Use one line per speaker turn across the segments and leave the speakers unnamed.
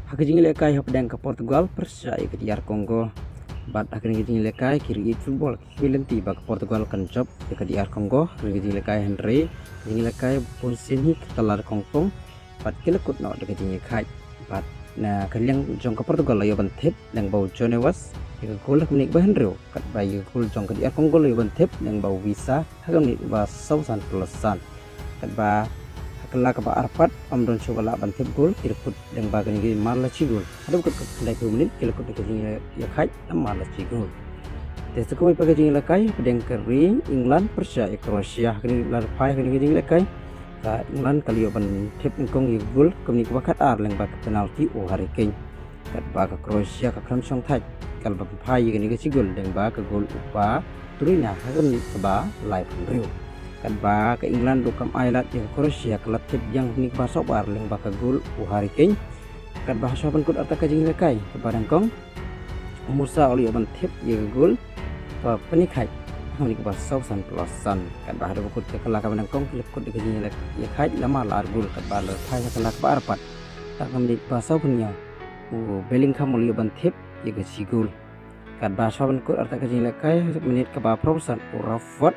Hakijing lekai hapdang ke Portugal persa ke DR Kongo. Bat hakijing lekai kiri football bilenti bak Portugal kan job ke DR Kongo. Hakijing lekai Henry, hakijing lekai Ponsin hik kelar Kongpong. Bat kilekut no hakijing lekai. Bat na kaliang jong ke Portugal layo bantep yang bau Jonewas. Yang gol menik ba Henry kat bayu gol jong ke DR Kongo layo bantep yang bau visa hakam ni ba sausan pulusan. Kat ba kala ka arpat amdon coba bantep gol kilekut yang bagan ini marla cigol ada bukan kelai 2 menit kilekut ke ya kai marla cigol tes ko pakai jing lakai pedeng kering England persia Croatia kini lar pai kini jing lakai ka England kali yo bantep engkong gol kemni ko bakat ar leng bak penalti o hari ken kat ba ka Croatia ka kram song thai kal ba pai kini ke cigol deng ba ka gol upa turina hakam ni ba live review kan ba ke England do kam ailat yang Croatia kelab tip yang nik ba sobar leng ba ka gol u hari ken kan ba soban kut atak jing lekai kepada kong musa oli ban tip ye gol pa penikai nik ba sau san plosan kan ba ada kut ke kelak kepada kong kut ke jing lekai lama lar gol kan ba le thai ka kelak ba arpat tak kam nik ba sau punya u Bellingham oli ban tip ye ke sigol kan ba soban kut atak jing lekai menit ke ba prosan u Rafat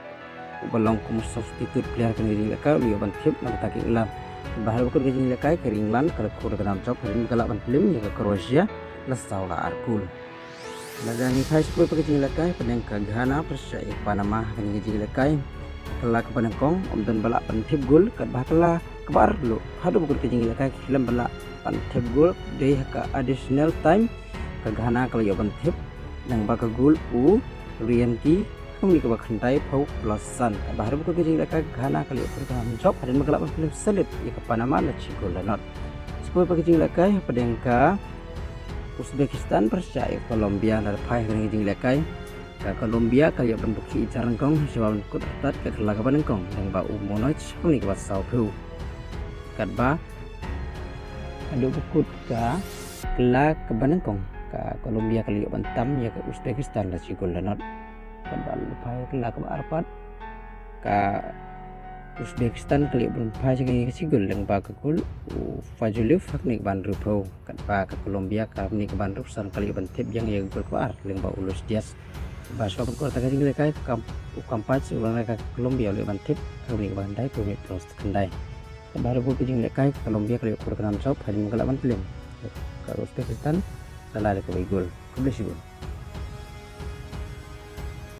balong kum substitute player kan gini lekai liyo bantip nak taki England bahal bukan gini lekai ke England kalau kur ke dalam job hari kalau bantim ya ke Croatia lesau la arkul laga ni kai sepoi pakai gini lekai pedang ke Ghana persia Panama kan gini lekai kala ke panengkong omdan balak bantip gol kat bahkala kebar lu hadu bukan gini lekai film balak bantip gol deh ke additional time ke Ghana kalau ya bantip yang bakal gol u Rianti kami ke bakandai pau plosan bahar buku ke jingla ka Ghana kali program job ada magalap film selip ya ke Panama la cigol lanot sepoi pakai jingla ka pedeng ka Uzbekistan persia Colombia la pai ke jingla ka Colombia kali bentuk ki jarang kong sebab kut tat ke kelaga panengkong yang ba umonoch kami ke basau pu kat ba ada buku ka kelak ke panengkong ka Colombia kali bantam ya ke Uzbekistan la cigol lanot kan lupai kelak ke arpat ka Uzbekistan kali berpai sebagai sigul yang bak gol Fajulif hak nik ban rupo kan ba ke Colombia ka nik ban rup san kali bantip yang ya gol keluar yang ba ulus dias ba so ko ta ka jing lekai kam ukampat ulang ka Colombia le bantip ka nik bandai pemit terus kendai baru bu jing lekai Colombia kali kurang job hari mengalaman film ka Uzbekistan lalai ke gol kebelah sigul